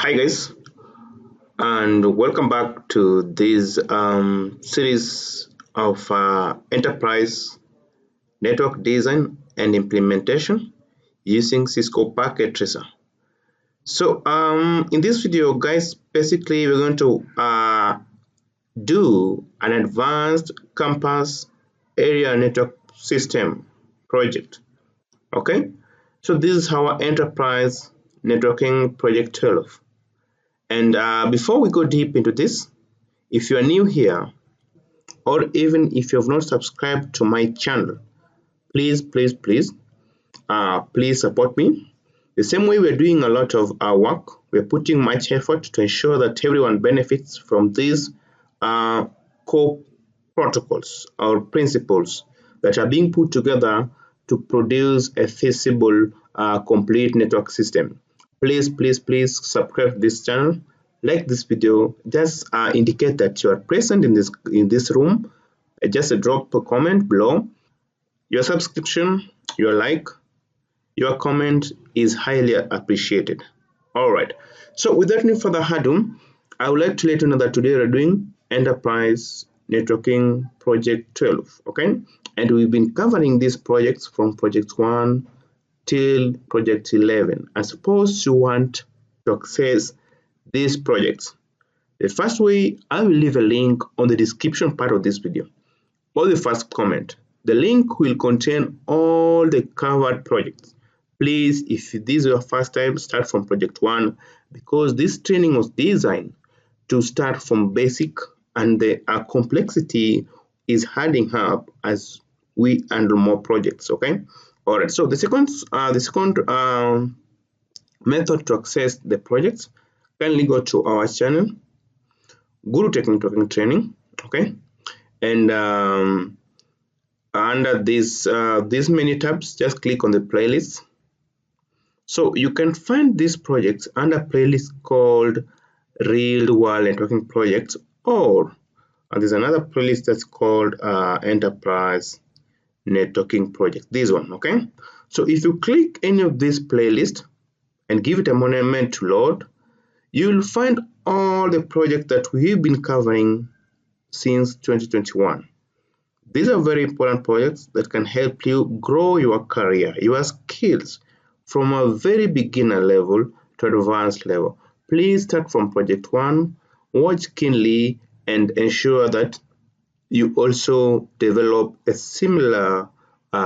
Hi guys, and welcome back to this series of enterprise network design and implementation using Cisco Packet Tracer. So in this video guys, basically we're going to do an advanced campus area network system project. Okay, so this is our enterprise networking project 12. And before we go deep into this, if you are new here, or even if you have not subscribed to my channel, please support me. The same way we're doing a lot of our work, we're putting much effort to ensure that everyone benefits from these core protocols or principles that are being put together to produce a feasible complete network system. Please subscribe to this channel, like this video, just indicate that you are present in this room. Just drop a comment below. Your subscription, your like, your comment is highly appreciated. All right, so without any further ado, I would like to let you know that today we're doing enterprise networking project 12. Okay, and we've been covering these projects from project 1 till project 11. And suppose you want to access these projects, the first way, I will leave a link on the description part of this video or the first comment. The link will contain all the covered projects. Please, if this is your first time, start from project 1, because this training was designed to start from basic, and the complexity is adding up as we handle more projects. Okay, all right. So the second method to access the projects, kindly go to our channel, Gurutech networking training. Okay, and under these many tabs, just click on the playlist. So you can find these projects under playlist called Real World Networking Projects, or there's another playlist that's called Enterprise Networking Project. This one, okay? So if you click any of these playlists and give it a moment to load, you'll find all the projects that we've been covering since 2021. These are very important projects that can help you grow your career, your skills, from a very beginner level to advanced level. Please start from project 1, watch keenly, and ensure that you also develop a similar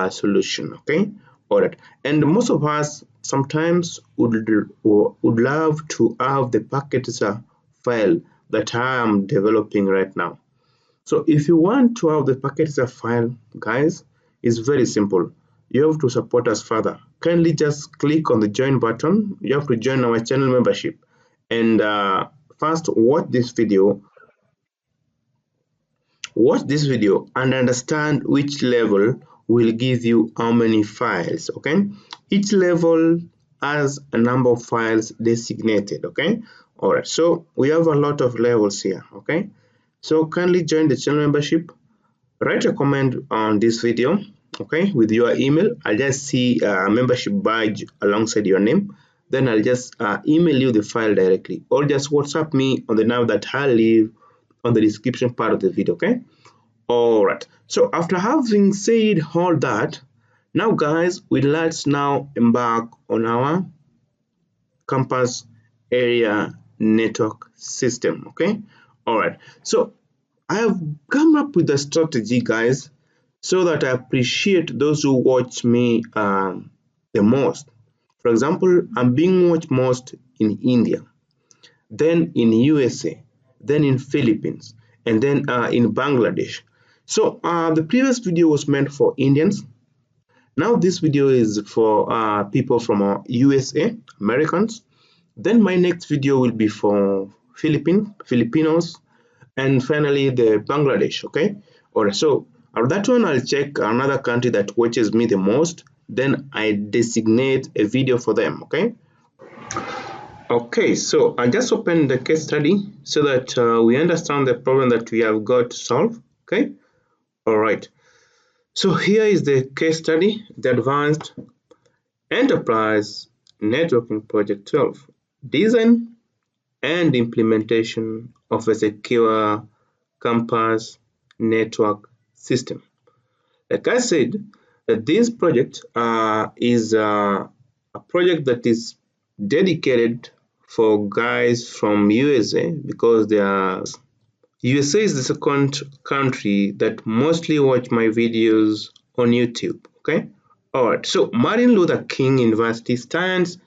solution. Okay, all right. And most of us sometimes would love to have the packet file that I am developing right now. So if you want to have the packet file, guys, it's very simple. You have to support us further. Kindly just click on the join button. You have to join our channel membership, and first watch this video and understand which level will give you how many files. Okay, each level has a number of files designated. Okay, all right, so we have a lot of levels here. Okay, so kindly join the channel membership, write a comment on this video, okay, with your email. I'll just see a membership badge alongside your name, then I'll just email you the file directly, or just WhatsApp me on the number that I'll leave on the description part of the video. Okay, all right. So after having said all that, now guys, let's now embark on our campus area network system. Okay, all right. So I have come up with a strategy, guys, so that I appreciate those who watch me the most. For example, I'm being watched most in India, then in USA, then in Philippines, and then in Bangladesh. So the previous video was meant for Indians. Now this video is for people from USA, Americans. Then my next video will be for Filipinos, and finally the Bangladesh. Okay, all right. So that one, I'll check another country that watches me the most, then I designate a video for them. Okay, so I just opened the case study so that we understand the problem that we have got to solve. Okay, all right. So here is the case study, the Advanced Enterprise Networking Project 12. Design and implementation of a secure campus network system. Like I said, that this project is a project that is dedicated for guys from USA because they are USA is the second country that mostly watch my videos on YouTube. Okay. Alright, so Martin Luther King University stands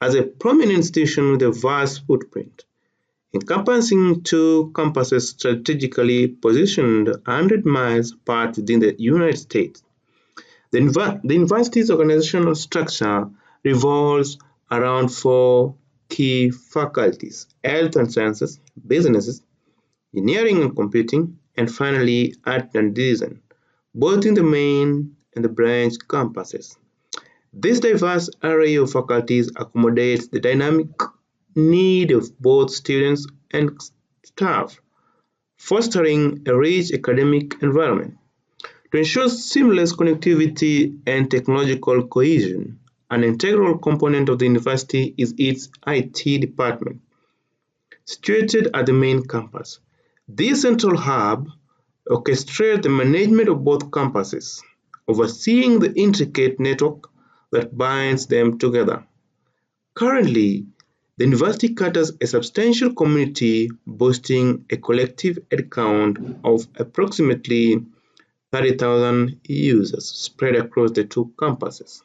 as a prominent institution with a vast footprint, encompassing two campuses strategically positioned 100 miles apart within the United States. The university's organizational structure revolves around four key faculties: health and sciences, businesses, engineering and computing, and finally art and design, both in the main and the branch campuses. This diverse array of faculties accommodates the dynamic need of both students and staff, fostering a rich academic environment. To ensure seamless connectivity and technological cohesion, an integral component of the university is its IT department, situated at the main campus. This central hub orchestrates the management of both campuses, overseeing the intricate network that binds them together. Currently, the university caters a substantial community boasting a collective headcount of approximately 30,000 users spread across the two campuses.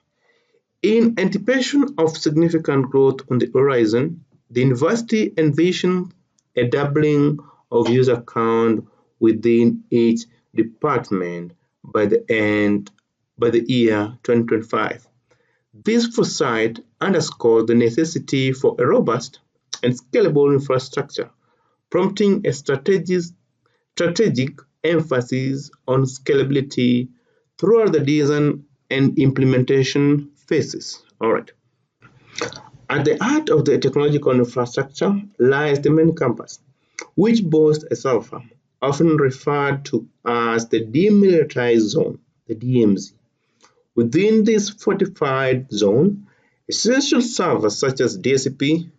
In anticipation of significant growth on the horizon, the university envisions a doubling of user count within each department by the year 2025. This foresight underscores the necessity for a robust and scalable infrastructure, prompting a strategic emphasis on scalability throughout the design and implementation phases. All right. At the heart of the technological infrastructure lies the main campus, which boasts a server farm, often referred to as the demilitarized zone, the DMZ. Within this fortified zone, essential servers such as DHCP,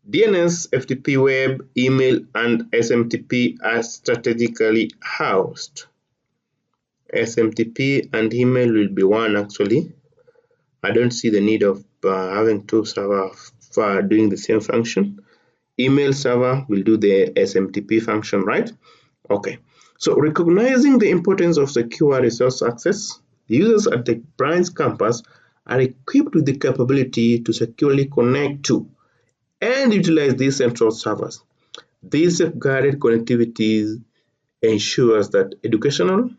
DNS, FTP web, email, and SMTP are strategically housed. SMTP and email will be one actually. I don't see the need of having two servers for doing the same function. Email server will do the SMTP function, right? Okay. So recognizing the importance of secure resource access, the users at the branch campus are equipped with the capability to securely connect to and utilize these central servers. This safeguarded connectivity ensures that educational,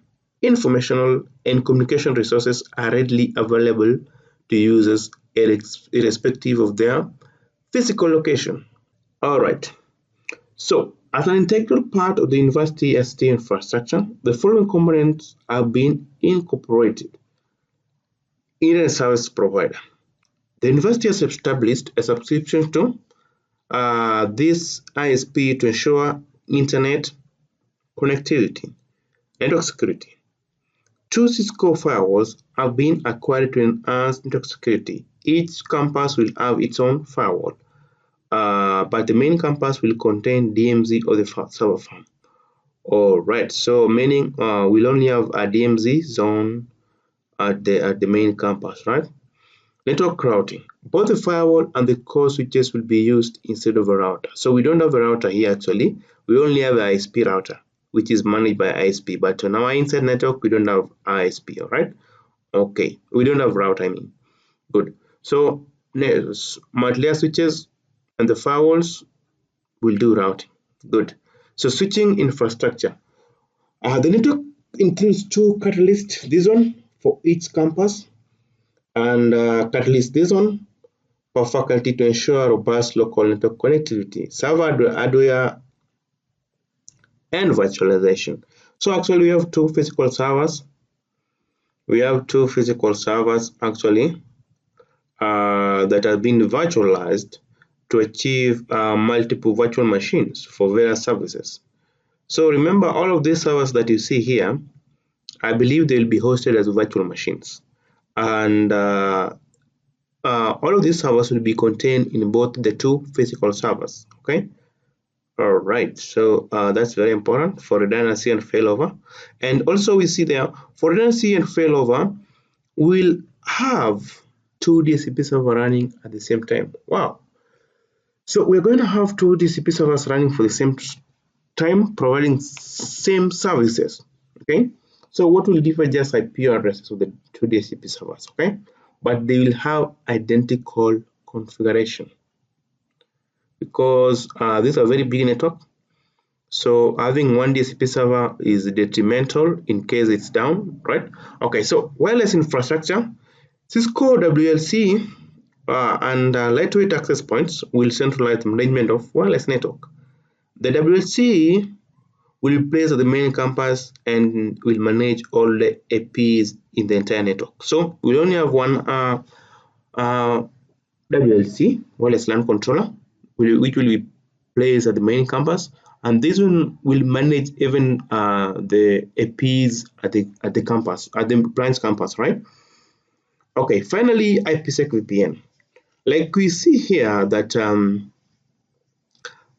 informational, and communication resources are readily available to users irrespective of their physical location. All right. So, as an integral part of the university ST infrastructure, the following components have been incorporated. Internet service provider. The university has established a subscription to this ISP to ensure internet connectivity, network security. Two Cisco firewalls have been acquired to enhance network security. Each campus will have its own firewall, but the main campus will contain DMZ or the server farm. Alright, so meaning we'll only have a DMZ zone at the main campus, right? Network routing. Both the firewall and the core switches will be used instead of a router. So we don't have a router here actually. We only have an ISP router, which is managed by ISP. But on our inside network, we don't have ISP, all right? Okay, we don't have router, I mean. Good. So multi-layer switches and the firewalls will do routing. Good. So switching infrastructure. The network includes two catalysts, this one for each campus, and catalyst this one for faculty to ensure robust local network connectivity, server hardware, and virtualization. So actually we have two physical servers. We have two physical servers actually that have been virtualized to achieve multiple virtual machines for various services. So remember, all of these servers that you see here, I believe they'll be hosted as virtual machines. And all of these servers will be contained in both the two physical servers. Okay. All right, so that's very important for redundancy and failover. And also we see there, for redundancy and failover, we'll have two DHCP servers running at the same time. Wow. So we're going to have two DHCP servers running for the same time, providing same services. Okay. So what will differ just IP addresses of the two DHCP servers. Okay. But they will have identical configuration because these are very big network. So having one DHCP server is detrimental in case it's down, right? Okay, so wireless infrastructure, Cisco WLC and lightweight access points will centralize the management of wireless network. The WLC will be placed at the main campus and will manage all the APs in the entire network. So we only have one WLC, wireless LAN controller, which will be placed at the main campus, and this one will manage even the APs at the campus, at the branch campus, right? Okay, finally, IPsec VPN. Like we see here that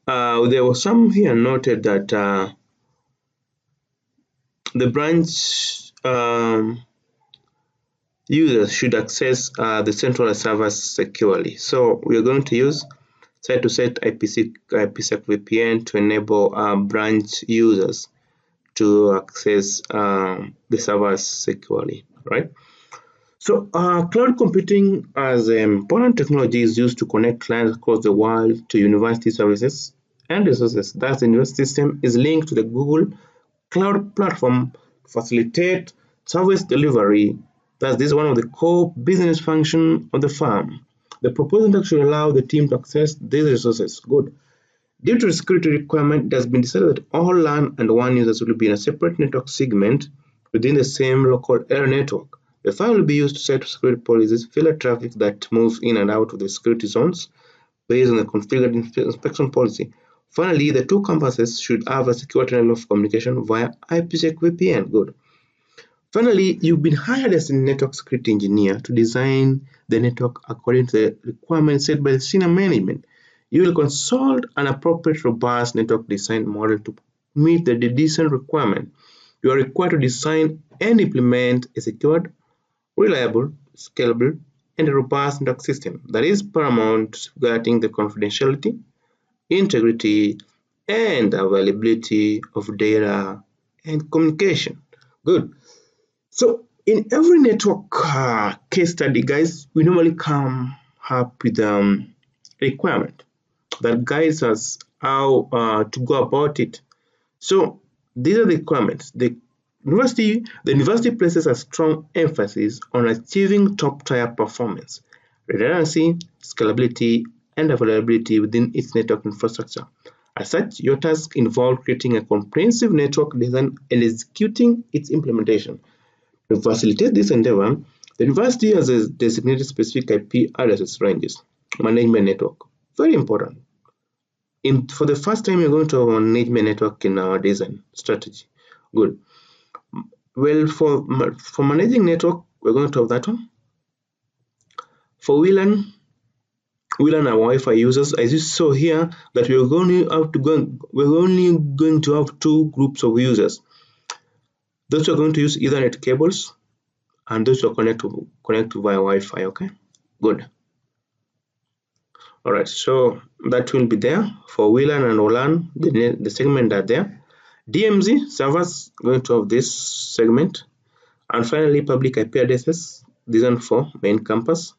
there was some here noted that the branch users should access the central servers securely. So we are going to use site-to-site IPsec VPN to enable branch users to access the servers securely, right? So cloud computing as an important technology is used to connect clients across the world to university services and resources. Thus, the university system is linked to the Google Cloud platform to facilitate service delivery. Thus, this is one of the core business functions of the firm. The proposal actually allow the team to access these resources. Good. Due to the security requirement, it has been decided that all LAN and WAN users will be in a separate network segment within the same local area network. The file will be used to set security policies, filter traffic that moves in and out of the security zones based on the configured inspection policy. Finally, the two campuses should have a secure channel of communication via IPsec VPN. Good. Finally, you've been hired as a network security engineer to design the network according to the requirements set by the senior management. You will consult an appropriate robust network design model to meet the design requirement. You are required to design and implement a secured, reliable, scalable, and robust network system that is paramount to safeguarding the confidentiality, integrity, and availability of data and communication. Good. So in every network case study, guys, we normally come up with requirement that guides us how to go about it. So these are the requirements. The university places a strong emphasis on achieving top-tier performance, redundancy, scalability, and availability within its network infrastructure. As such, your tasks involve creating a comprehensive network design and executing its implementation. To facilitate this endeavor, the university has a designated specific IP addresses ranges management network. Very important. For the first time, you're going to have a management network in our design strategy. Good. Well, for managing network, we're going to have that one. For WLAN and Wi-Fi users, as you saw here, that we're only going to have two groups of users. Those who are going to use Ethernet cables and those who are connect via Wi-Fi. Okay, good. All right, so that will be there for WLAN and WLAN. The segment are there. DMZ servers going to have this segment, and finally public IP addresses. This one for main campus,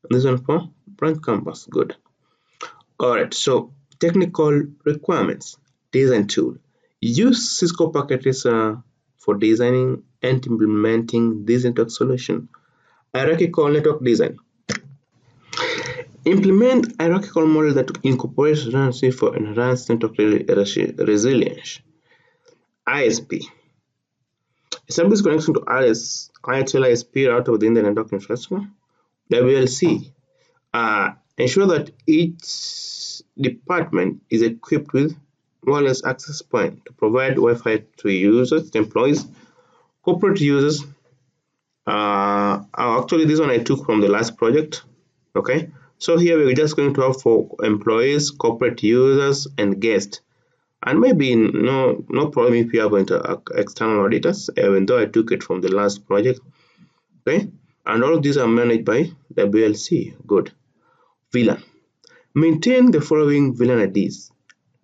and this one for branch campus. Good. All right, so technical requirements. Design tool. Use Cisco Packet Tracer for designing and implementing this network solution. Hierarchical network design. Implement a hierarchical model that incorporates redundancy for enhanced network resilience. ISP. Establish connection to RS, IHL ISP router within the network infrastructure. WLC. Ensure that each department is equipped with wireless access point to provide Wi-Fi to users, employees, corporate users. Actually, this one I took from the last project. Okay, so here we're just going to have for employees, corporate users, and guests. And maybe no problem if you are going to external auditors, even though I took it from the last project. Okay, and all of these are managed by WLC. Good. VLAN. Maintain the following VLAN IDs.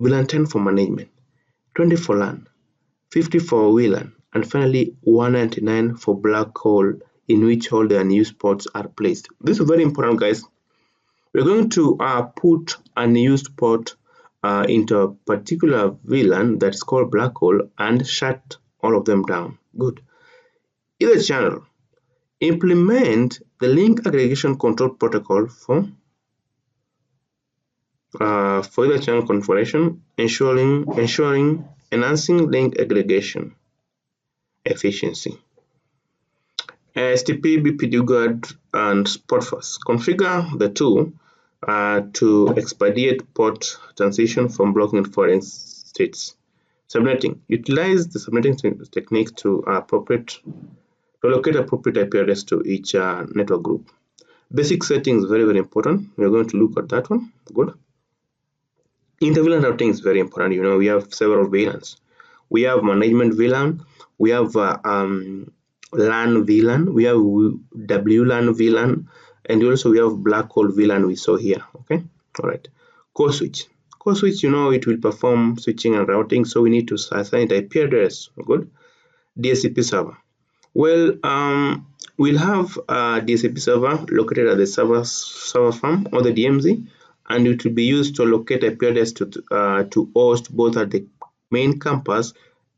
VLAN 10 for management, 20 for LAN, 50 for VLAN, and finally 199 for black hole, in which all the unused ports are placed. This is very important, guys. We're going to put unused port into a particular VLAN that's called black hole and shut all of them down. Good. EtherChannel. Implement the link aggregation control protocol for EtherChannel configuration, ensuring enhancing link aggregation efficiency. STP, BPDGuard, and Spotfast. Configure the two to expedite port transition from blocking foreign states. Subnetting. Utilize the subnetting technique to locate appropriate IP address to each network group. Basic settings, very, very important. We're going to look at that one. Good. Inter-VLAN routing is very important. We have several VLANs. We have management VLAN. We have LAN VLAN. We have WLAN VLAN. And also we have black hole VLAN we saw here. Okay. All right. Core switch. Core switch, it will perform switching and routing. So we need to assign the IP address. Good. DHCP server. Well, we'll have a DHCP server located at the server farm or the DMZ, and it will be used to locate IP address to host both at the main campus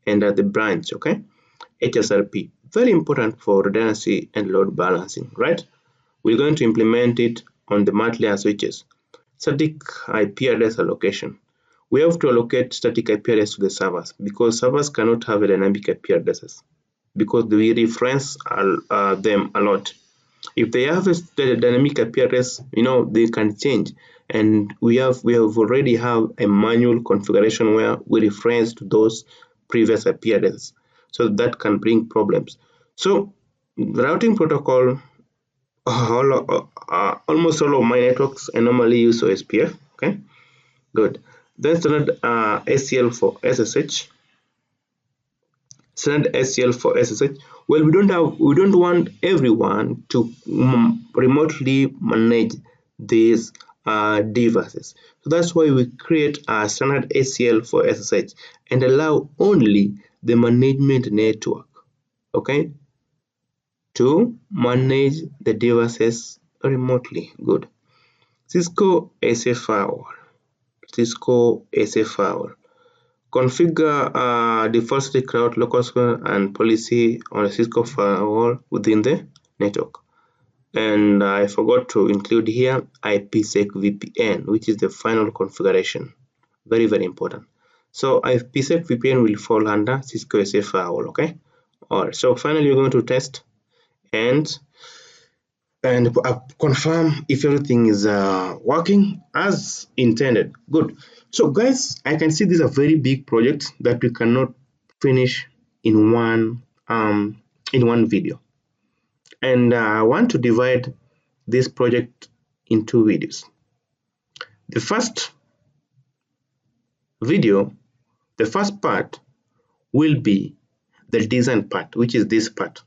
and at the branch. Okay, HSRP, very important for redundancy and load balancing, right? We're going to implement it on the multi-layer switches. Static IP address allocation. We have to allocate static IP address to the servers because servers cannot have a dynamic IP addresses, because we reference them a lot. If they have a dynamic IP address, they can change, and we already have a manual configuration where we reference to those previous IP addresses, so that can bring problems. So the routing protocol, almost all of my networks, I normally use OSPF. Okay, good. Then standard ACL for SSH. Standard ACL for SSH. Well, we don't want everyone to remotely manage these devices. So that's why we create a standard ACL for SSH and allow only the management network, okay, to manage the devices remotely. Good. Cisco ASA firewall. Cisco ASA firewall. Configure default static route, local square, and policy on a Cisco firewall within the network. And I forgot to include here IPsec VPN, which is the final configuration. Very, very important. So IPsec VPN will fall under Cisco ASA firewall. Okay. All right. So finally, we're going to test and confirm if everything is working as intended. Good. So guys, I can see these are very big projects that we cannot finish in one video, and I want to divide this project in two videos. The first video, the first part, will be the design part, which is this part.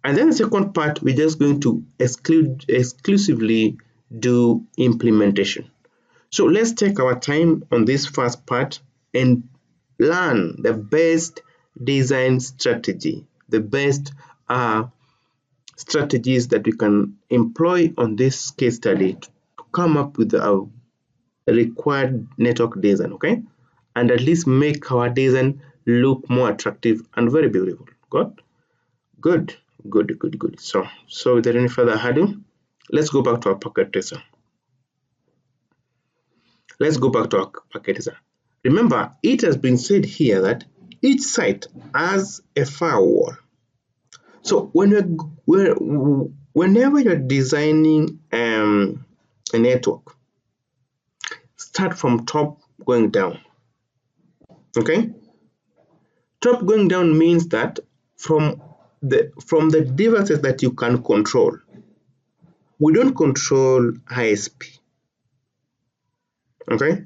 And then the second part, we're just going to exclusively do implementation. So let's take our time on this first part and learn the best design strategy, the best strategies that we can employ on this case study to come up with a required network design, okay? And at least make our design look more attractive and very beautiful. Good. So without any further ado, let's go back to our packet tracer. Remember, it has been said here that each site has a firewall. So whenever you're designing a network, start from top going down. Okay? Top going down means that from the devices that you can control, we don't control ISP. Okay,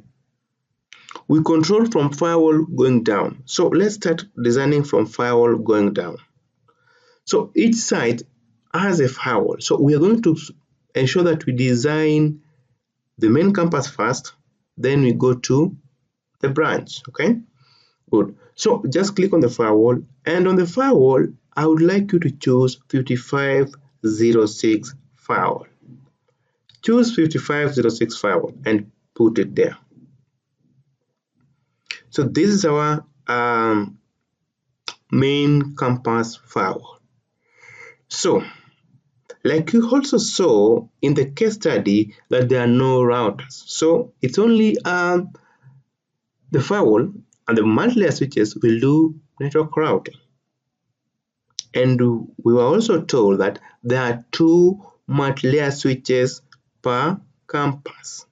we control from firewall going down. So let's start designing from firewall going down. So each site has a firewall. So we are going to ensure that we design the main campus first, then we go to the branch. Okay, good. So just click on the firewall, and on the firewall I would like you to choose 5506 firewall. Choose 5506 firewall and put it there. So this is our main campus firewall. So like you also saw in the case study that there are no routers. So it's only the firewall and the multi-layer switches will do network routing. And we were also told that there are 2 multi-layer switches per campus.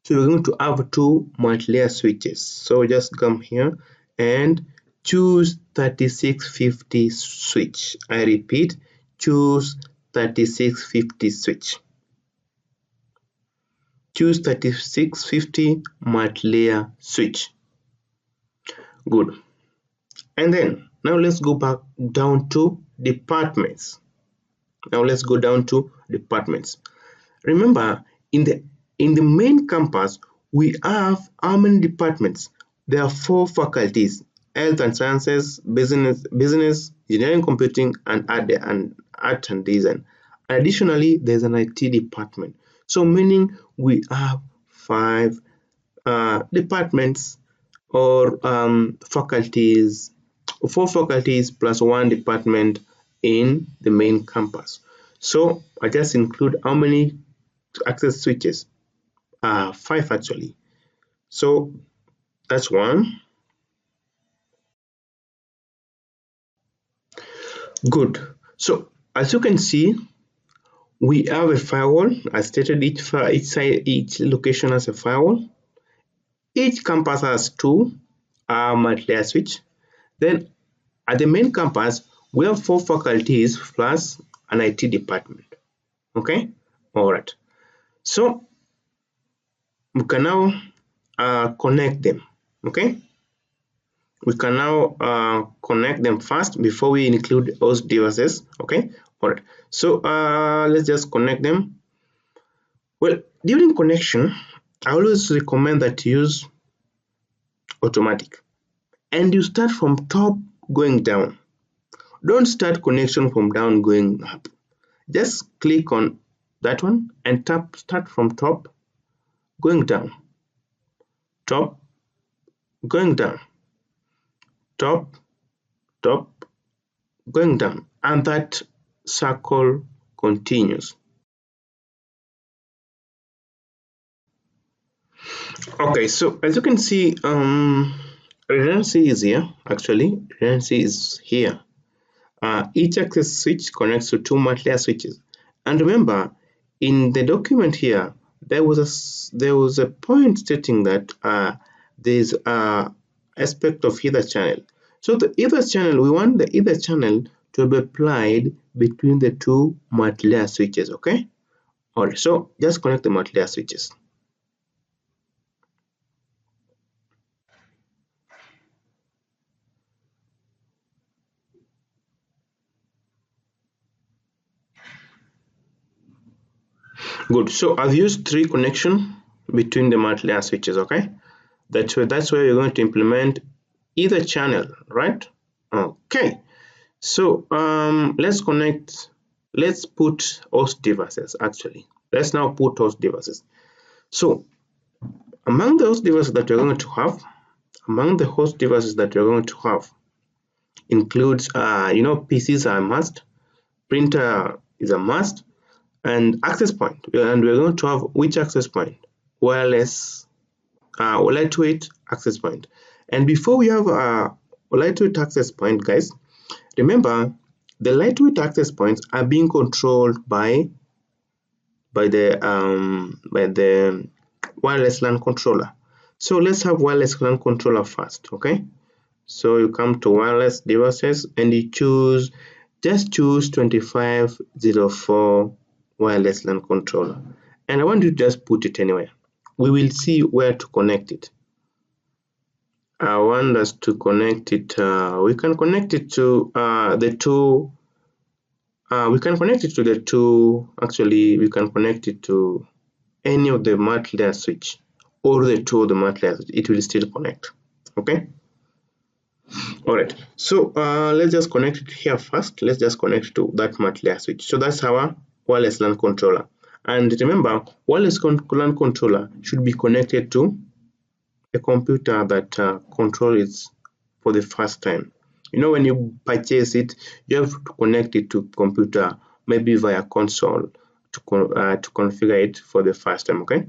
So we're going to have 2 multi-layer switches. So just come here and choose 3650 switch. I repeat, choose 3650 switch. Choose 3650 multi-layer switch. Good. And then now let's go back down to departments. Now let's go down to departments. Remember, in the main campus, we have how many departments? There are 4 faculties: health and sciences, business, engineering, computing, and art and design. Additionally, there's an IT department. So meaning we have 5 departments or faculties, 4 faculties plus 1 department in the main campus. So I just include how many access switches? 5 actually. So that's 1. Good. So as you can see, we have a firewall. I stated each location has a firewall. Each campus has 2 multi-layer switch. Then at the main campus, we have 4 faculties plus an IT department. Okay, all right. So we can now connect them. Okay, we can now connect them first before we include host devices. Okay, all right. So let's just connect them. Well, during connection, I always recommend that you use automatic, and you start from top going down. Don't start connection from down going up. Just click on that one and start from top going down, top going down, top going down, and that circle continues. Okay, so as you can see, redundancy is here. Actually, redundancy is here. Each access switch connects to 2 multi-layer switches. And remember, in the document here, there was a point stating that there's aspect of EtherChannel. So the EtherChannel, we want the EtherChannel to be applied between the 2 multi-layer switches. Okay. Alright. So just connect the multi-layer switches. Good. So I've used 3 connection between the multi-layer switches. Okay. That's where you're going to implement EtherChannel, right? Okay. So let's put host devices. Actually, let's now put host devices. So among the host devices that you're going to have, includes PCs are a must, printer is a must, and access point. And we're going to have which access point? Wireless, lightweight access point. And before we have a lightweight access point, guys, remember the lightweight access points are being controlled by the wireless LAN controller. So let's have wireless LAN controller first. Okay, so you come to wireless devices and you just choose 2504 wireless LAN controller, and I want you to just put it anywhere. We will see where to connect it. I want us to connect it. We can connect it to the two. We can connect it to the two. Actually, we can connect it to any of the multi-layer switch or the two of the multi-layer switch. It will still connect. Okay. All right. So let's just connect it here first. Let's just connect to that multi-layer switch. So that's our wireless LAN controller. And remember, wireless LAN controller should be connected to a computer that controls for the first time. You know, when you purchase it, you have to connect it to computer, maybe via console, to configure it for the first time. Okay,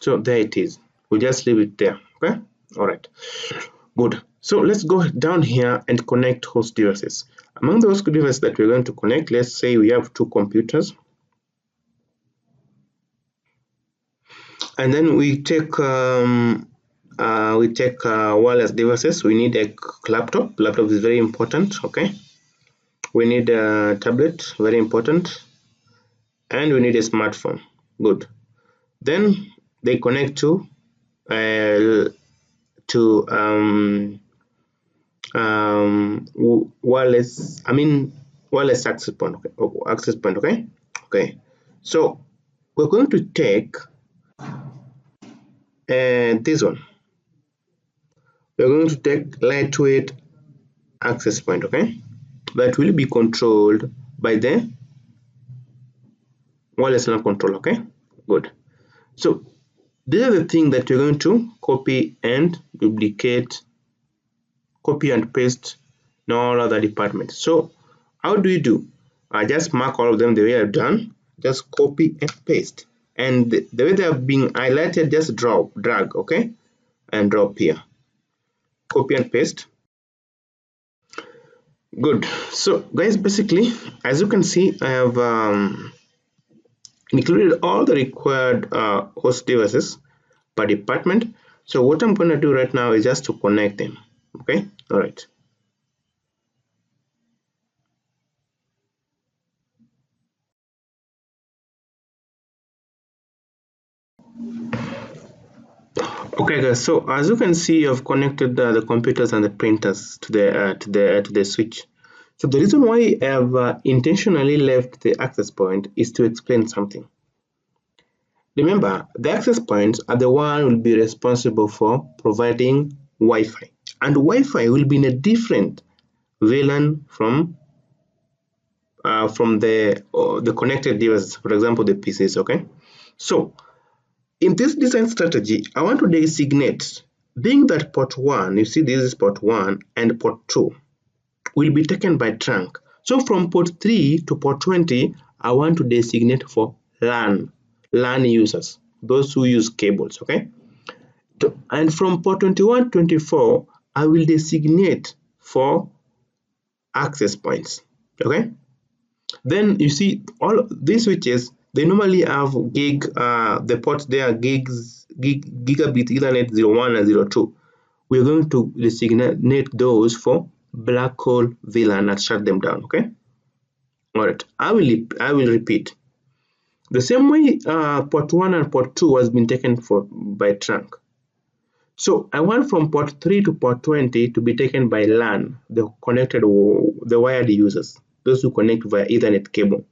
so there it is. We'll just leave it there. Okay, all right, good. So let's go down here and connect host devices. Among those devices that we're going to connect, let's say we have two computers, and then we take wireless devices. We need a laptop. Laptop is very important. Okay, we need a tablet, very important, and we need a smartphone. Good. Then they connect to wireless. Wireless access point. Okay, access point. Okay. Okay. So we're going to take this one. We're going to take lightweight access point. Okay, that will be controlled by the wireless LAN controller. Okay, good. So these are the things that you're going to copy and duplicate, copy and paste in all other departments. So how do you do? I just mark all of them the way I've done. Just copy and paste, and the way they are being highlighted, just drag, okay, and drop here. Copy and paste. Good. So guys, basically, as you can see, I have included all the required host devices per department. So what I'm going to do right now is just to connect them. Okay, all right. Okay guys, so as you can see, I've connected the computers and the printers to the switch. So the reason why I have intentionally left the access point is to explain something. Remember, the access points are the one who will be responsible for providing Wi-Fi, and Wi-Fi will be in a different VLAN from the connected devices, for example, the PCs. Okay, so in this design strategy, I want to designate, being that port 1, you see this is port 1 and port 2 will be taken by trunk. So from port 3 to port 20, I want to designate for LAN users, those who use cables, okay? And from port 21, 24, I will designate for access points, okay? Then you see all these switches, they normally have the ports there, gigabit Ethernet 01 and 02. We're going to designate those for black hole VLAN and shut them down. Okay. All right. I will repeat. The same way port 1 and port 2 has been taken by trunk. So I want from port 3 to port 20 to be taken by LAN, the wired users, those who connect via Ethernet cable.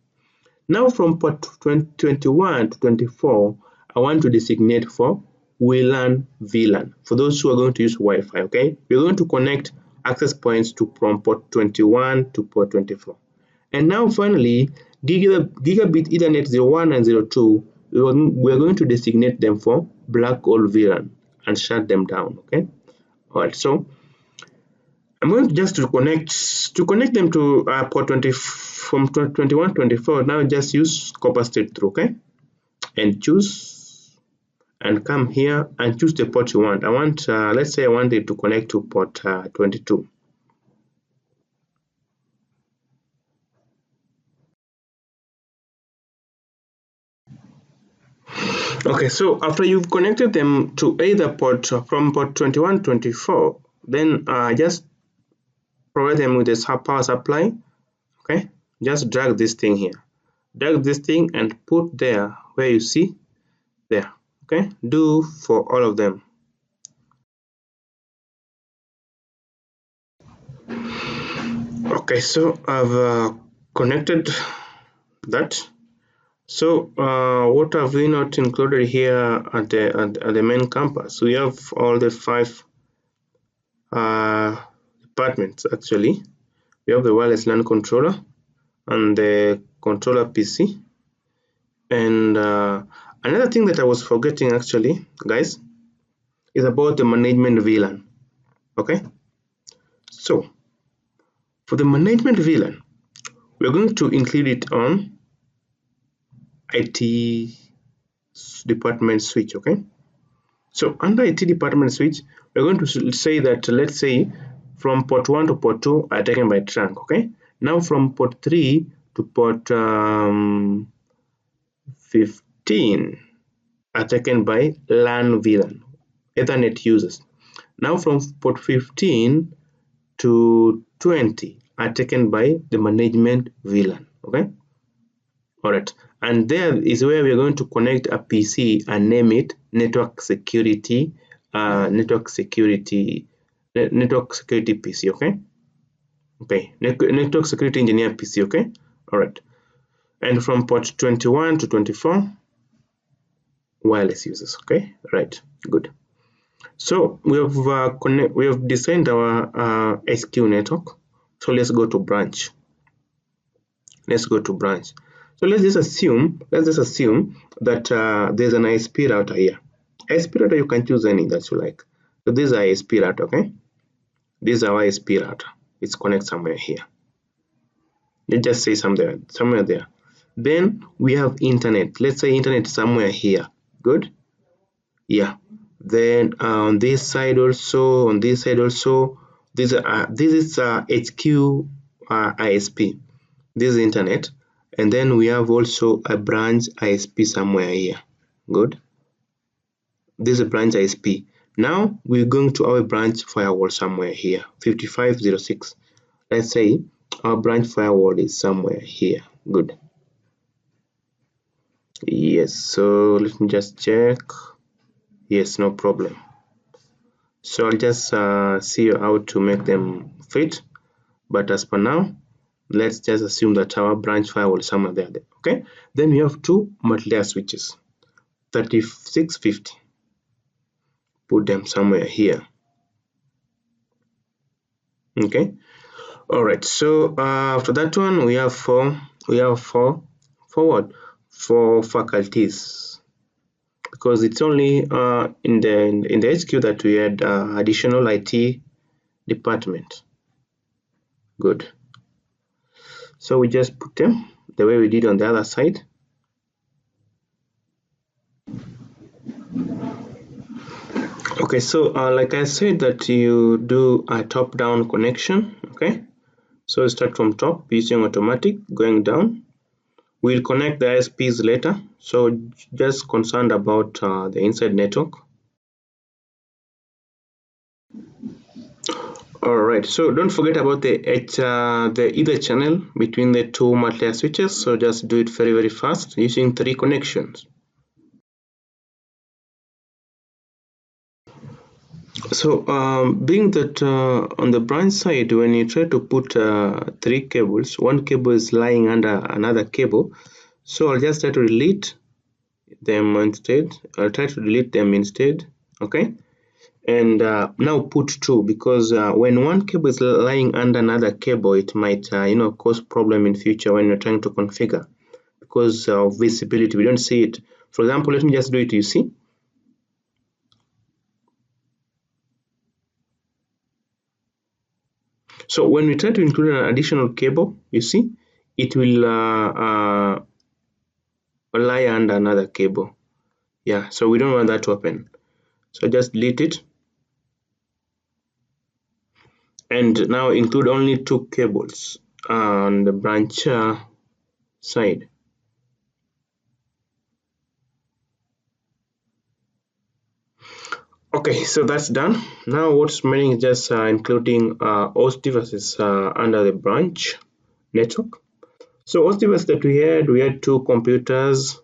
Now from port 21 to 24, I want to designate for WLAN VLAN, for those who are going to use Wi-Fi, okay? We're going to connect access points from port 21 to port 24. And now finally, gigabit Ethernet 01 and 02, we're going to designate them for black hole VLAN and shut them down, okay? All right, so I'm going to just to connect them to port 20 from 21 24. Now just use copper straight through, okay, and choose and come here and choose the port you want. I want let's say I want it to connect to port 22. Okay, so after you've connected them to either port from port 21 24, then just provide them with a power supply. Okay, just drag this thing here drag this thing and put there where you see there. Okay, do for all of them. Okay, so I've connected that. So what have we not included here at the main campus? We have all the 5 departments actually. We have the wireless LAN controller and the controller PC. And another thing that I was forgetting actually, guys, is about the management VLAN. Okay, so for the management VLAN, we're going to include it on IT department switch. Okay, so under IT department switch, we're going to say that, let's say, from port 1 to port 2 are taken by trunk. Okay, now from port 3 to port 15 are taken by LAN VLAN, Ethernet users. Now from port 15 to 20 are taken by the management VLAN. Okay, all right, and there is where we are going to connect a PC and name it network security PC. Okay, network security engineer PC. Okay, all right, and from port 21 to 24 wireless users. Okay, right, good. So we have designed our SQ network. So let's go to branch. So let's just assume that there's an ISP router here. ISP router, you can choose any that you like. So this is our ISP router. Okay, this is our ISP router. It's connect somewhere here. Let's just say somewhere there. Then we have internet. Let's say internet somewhere here. Good. Yeah. Then on this side also, this is HQ ISP. This is internet, and then we have also a branch ISP somewhere here. Good. This is a branch ISP. Now we're going to our branch firewall somewhere here, 5506. Let's say our branch firewall is somewhere here. Good. Yes, so let me just check. Yes, no problem. So I'll just see how to make them fit, but as per now, let's just assume that our branch firewall is somewhere there. Okay, then we have 2 multi-layer switches, 3650. Put them somewhere here. Okay, all right, so after that one we have four faculties, because it's only in the HQ that we had additional IT department. Good. So we just put them the way we did on the other side. Okay, so like I said that you do a top-down connection. Okay, so start from top using automatic, going down. We'll connect the ISPs later, so just concerned about the inside network. Alright, so don't forget about the EtherChannel between the 2 multi-layer switches, so just do it very fast using 3 connections. So being that on the branch side, when you try to put 3 cables, one cable is lying under another cable, so I'll just try to delete them instead. Okay, and now put 2, because when one cable is lying under another cable, it might cause problem in future when you're trying to configure, because of visibility, we don't see it. For example, let me just do it. You see, so when we try to include an additional cable, you see, it will lie under another cable. Yeah, so we don't want that to happen. So just delete it, and now include only 2 cables on the branch side. Okay, so that's done. Now what's remaining is just including host devices under the branch network. So what's the device that we had? We had two computers,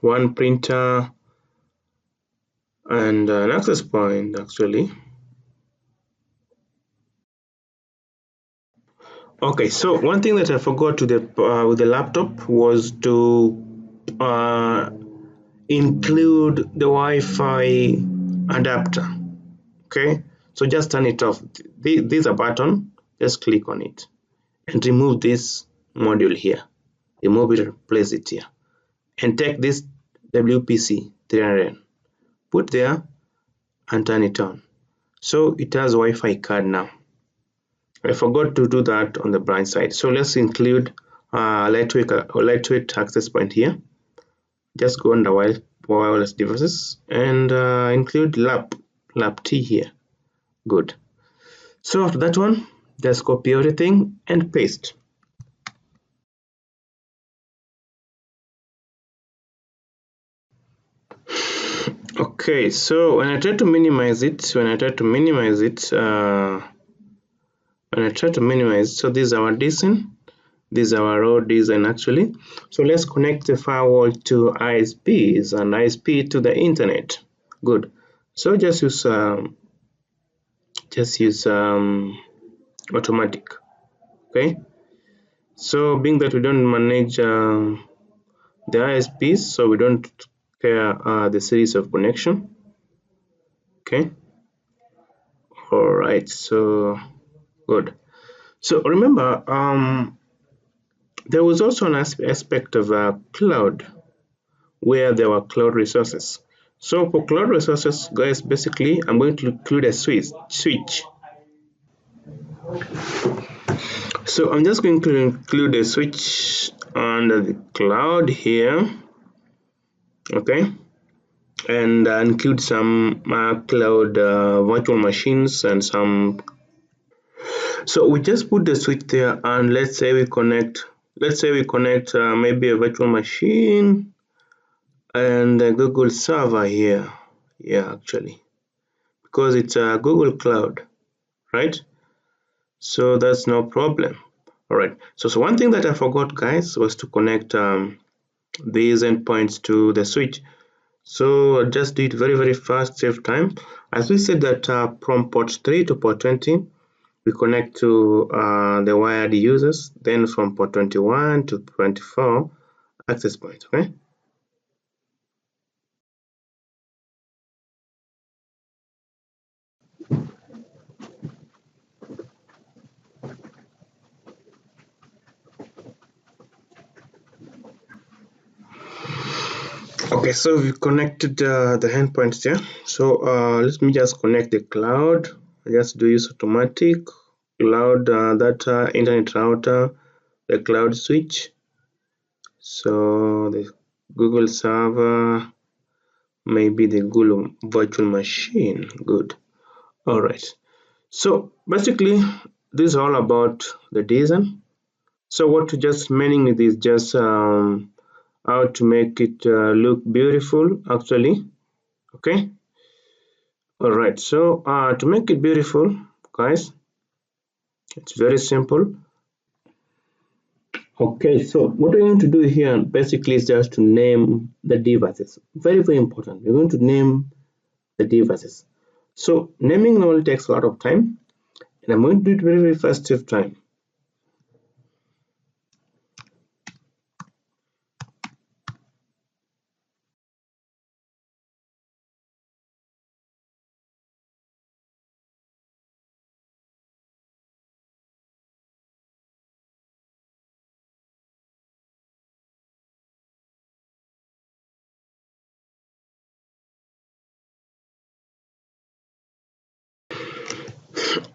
one printer, and an access point actually. Okay, so one thing that I forgot to with the laptop was to include the Wi-Fi adapter. Okay, so just turn it off. This is a button. Just click on it and remove this module here. Remove it and place it here. And take this WPC 300, put there and turn it on. So it has Wi-Fi card now. I forgot to do that on the branch side. So let's include lightweight access point here. Just go under wireless devices and include lap T here. Good. So after that one, just copy everything and paste. Okay, so when I try to minimize it, so this is our design. This is our raw design actually. So let's connect the firewall to ISPs and ISP to the internet. Good. So just use automatic. Okay. So being that we don't manage the ISPs, so we don't care the series of connection. Okay. All right. So good. So remember, there was also an aspect of cloud where there were cloud resources. So for cloud resources, guys, basically I'm going to include a switch. So I'm just going to include a switch under the cloud here, okay, and include some cloud virtual machines and some. So we just put the switch there, and let's say we connect. Maybe a virtual machine and a Google server here. Yeah, actually, because it's a Google Cloud, right? So that's no problem. All right. So one thing that I forgot, guys, was to connect these endpoints to the switch. So I'll just do it very fast, save time. As we said that from port 3 to port 20, we connect to the wired users. Then from port 21 to 24, access point. Okay. Okay, so we connected the endpoints there. So let me just connect the cloud. I just do use automatic cloud data internet router, the cloud switch. So the Google server, maybe the Google virtual machine. Good. All right. So basically, this is all about the design. So what to just meaning it is just how to make it look beautiful actually. Okay. All right. So to make it beautiful, guys, it's very simple. Okay, so what we're going to do here basically is just to name the devices. Very important. We're going to name the devices. So naming normally takes a lot of time, and I'm going to do it very fast this time.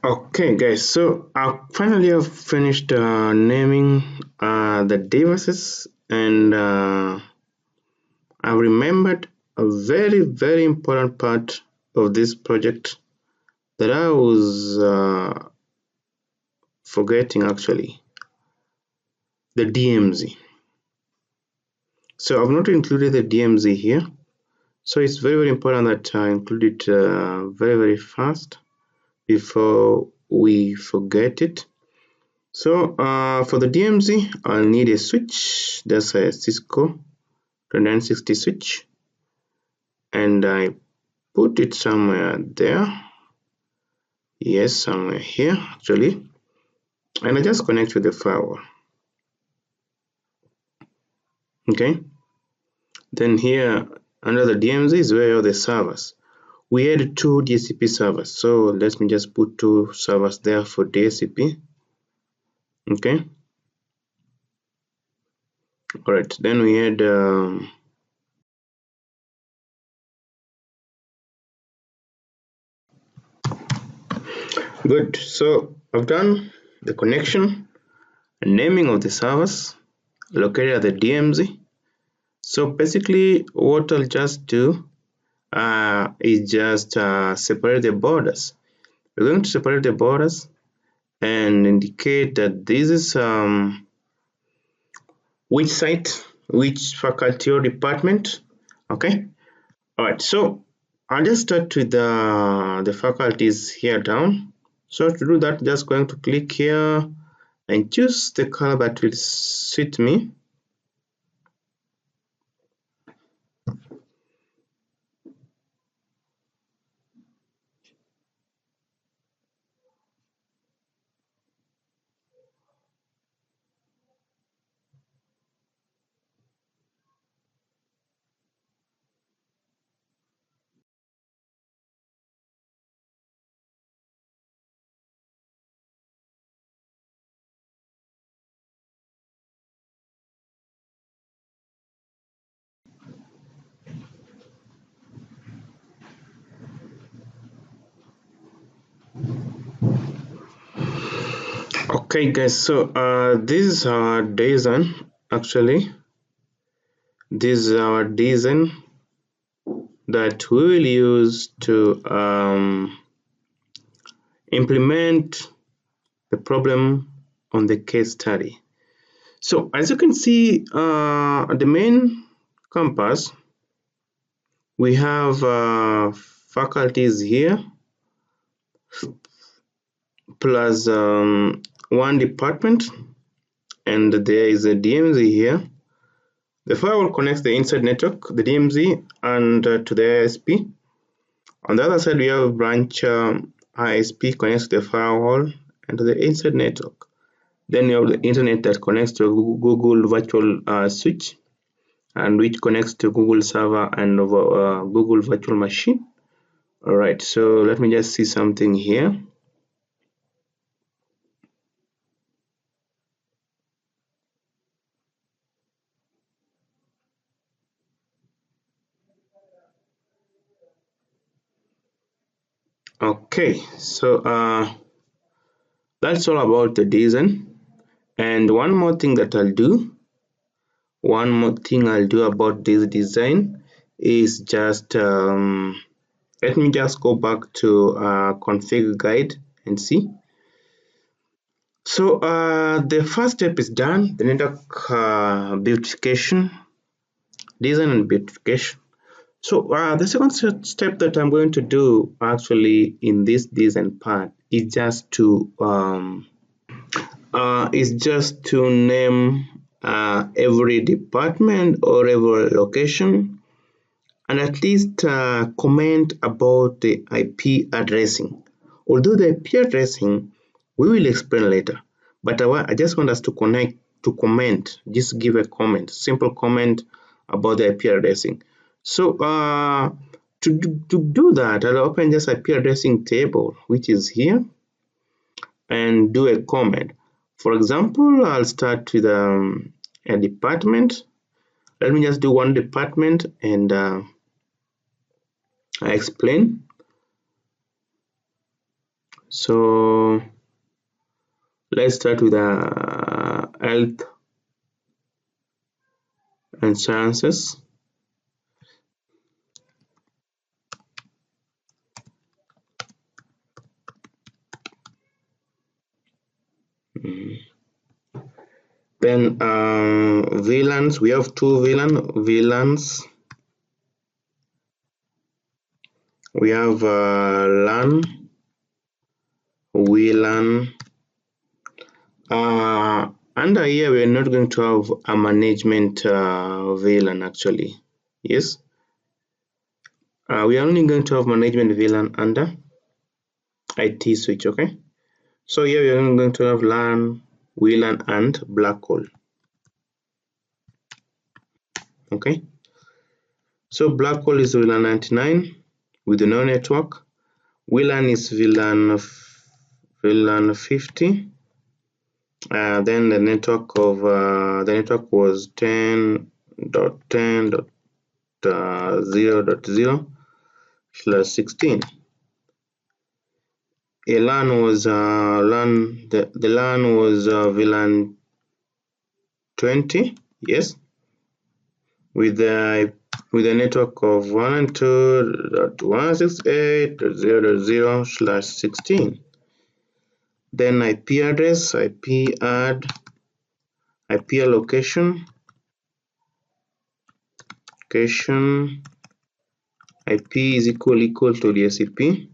Okay, guys. So finally I've finished naming the devices, and I remembered a very important part of this project that I was forgetting actually, the DMZ. So I've not included the DMZ here. So it's very important that I include it very fast before we forget it. So for the DMZ, I'll need a switch. That's a Cisco 2960 switch, and I put it somewhere there. Yes, somewhere here actually, and I just connect with the firewall. Okay, then here under the DMZ is where are the servers. We had two DHCP servers, so let me just put two servers there for DHCP. Okay, all right, then we had good. So I've done the connection, naming of the servers located at the DMZ. So basically what I'll just do is just separate the borders. We're going to separate the borders and indicate that this is which site, which faculty or department. Okay, all right, so I'll just start with the faculties here down. So to do that, just going to click here and choose the color that will suit me. Okay guys, so this is our design. Actually, this is our design that we will use to implement the problem on the case study. So as you can see, the main campus, we have faculties here plus one department, and there is a DMZ here. The firewall connects the inside network, the DMZ, and to the ISP. On the other side, we have branch ISP connects to the firewall and to the inside network. Then you have the internet that connects to Google virtual switch, and which connects to Google server and Google virtual machine. All right, so let me just see something here. Okay, so that's all about the design. And one more thing I'll do about this design is just let me just go back to config guide and see. So the first step is done, the network beautification, design and beautification. So the second step that I'm going to do actually in this design part is just to name every department or every location, and at least comment about the IP addressing. Although the IP addressing we will explain later, but I just want us to comment, just give a comment, simple comment about the IP addressing. So to do that, I'll open just IP addressing table, which is here, and do a comment. For example, I'll start with a department. Let me just do one department and I explain. So let's start with health and sciences. Then VLANs, we have two VLANs. We have LAN, WLAN, Under here, we are not going to have a management VLAN actually. Yes, we are only going to have management VLAN under IT switch. Okay, so here we are only going to have LAN, VLAN, and black hole. Okay, so black hole is VLAN 99 with no network. VLAN is VLAN 50. Then the network was 10.10.0.0/16. A LAN was the LAN was VLAN 20, yes, with a network of 192.168.0.0/16. Then IP address, IP add, IP allocation, IP is equal to DHCP.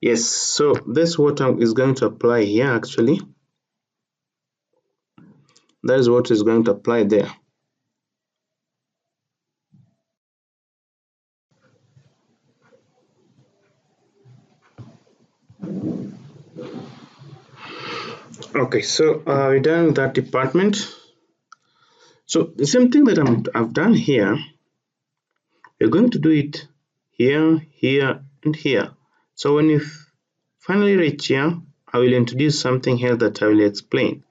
Yes, so that's what is going to apply here actually. That is what is going to apply there. Okay, so we're done with that department. So the same thing that I've done here, we're going to do it here, here, and here. So when you finally reach here, I will introduce something else that I will explain.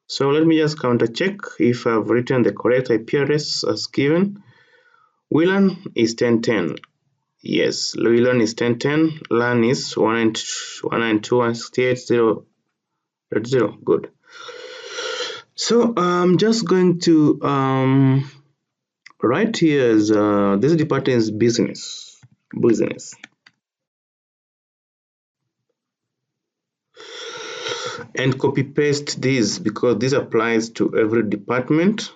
So let me just counter check if I've written the correct IP address as given. VLAN is 1010. Yes, VLAN is 1010. LAN is 192.168.0.0. Good. So I'm just going to write here as this department is business. And copy paste this because this applies to every department.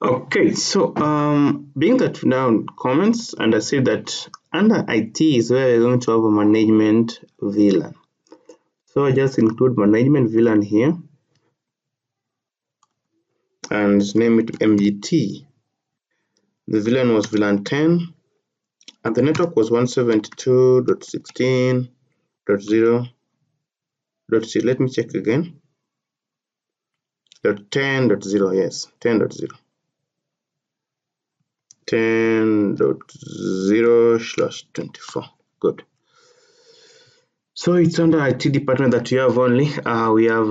Okay, so being that now comments, and I see that under IT is where we're going to have a management VLAN. So I just include management VLAN here and name it MGT. The VLAN was VLAN 10 and the network was 172.16.0.0. Let me check again. 10.0, yes, 10.0. 10.0/24. Good. So it's under IT department that we have only we have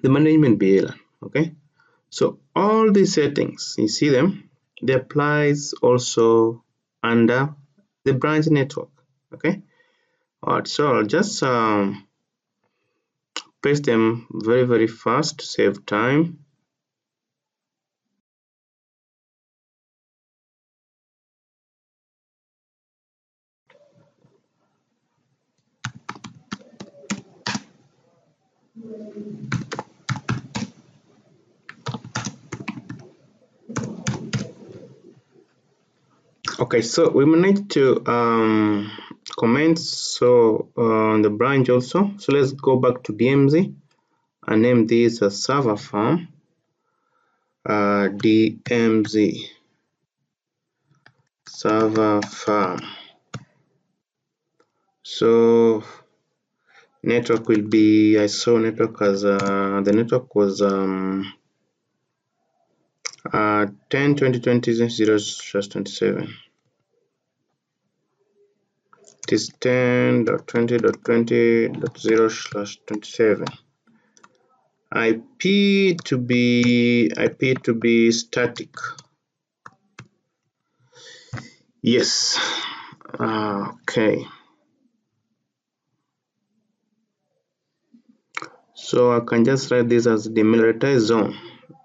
the management VLAN. Okay, so all these settings, you see them, they applies also under the branch network. Okay, all right, so I'll just paste them very fast to save time. Okay, so we managed to comment so on the branch also. So let's go back to DMZ and name this a server farm DMZ server farm. So network will be, I saw network as the network was 10.20.20.0/27. It is 10.20.20.0/27. IP to be static. Yes. Okay. So I can just write this as demilitarized zone.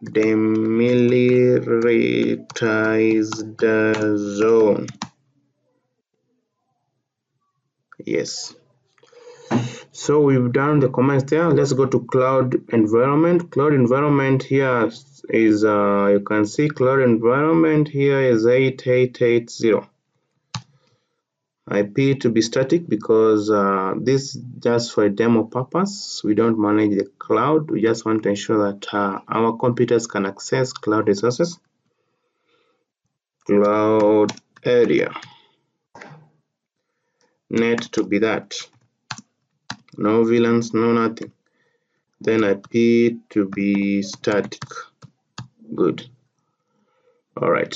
Demilitarized zone. Yes. So we've done the comments there. Let's go to cloud environment. Cloud environment here is you can see cloud environment here is 8880. IP to be static because this just for a demo purpose. We don't manage the cloud. We just want to ensure that our computers can access cloud resources. Cloud area. Net to be that. No VLANs, no nothing. Then IP to be static. Good. All right.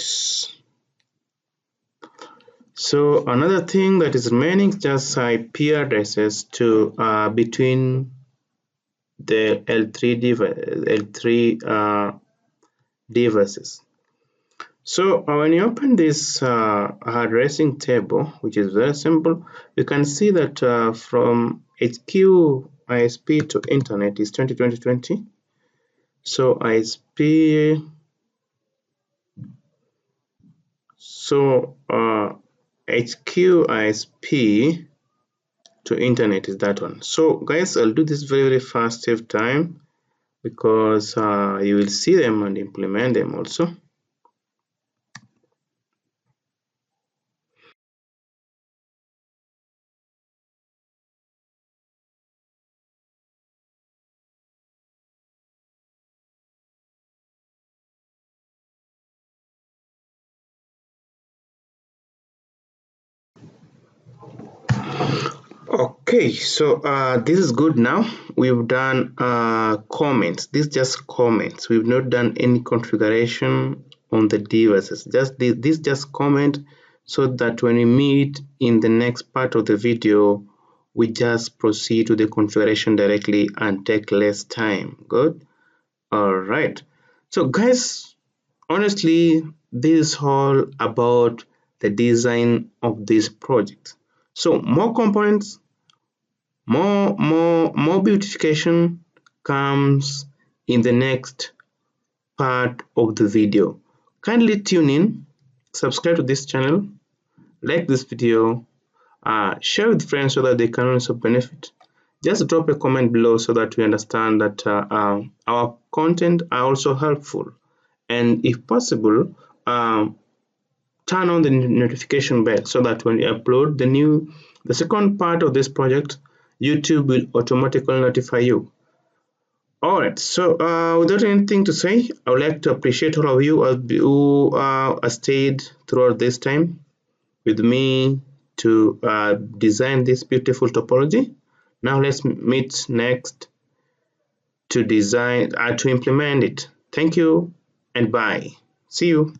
So another thing that is remaining just IP addresses to between the L3 devices. So when you open this addressing table, which is very simple, you can see that from HQ ISP to internet is 2020. So ISP, so HQ ISP to internet is that one. So guys, I'll do this very fast, save time, because you will see them and implement them also. Okay, so this is good now. We've done comments. This is just comments. We've not done any configuration on the devices. Just this just comment so that when we meet in the next part of the video, we just proceed to the configuration directly and take less time. Good. All right. So guys, honestly, this is all about the design of this project. So more components, more beautification comes in the next part of the video. Kindly tune in, subscribe to this channel, like this video, share with friends so that they can also benefit. Just drop a comment below so that we understand that our content are also helpful, and if possible, turn on the notification bell so that when you upload the second part of this project, YouTube will automatically notify you. Alright, so without anything to say, I would like to appreciate all of you who stayed throughout this time with me to design this beautiful topology. Now let's meet next to design to implement it. Thank you and bye. See you.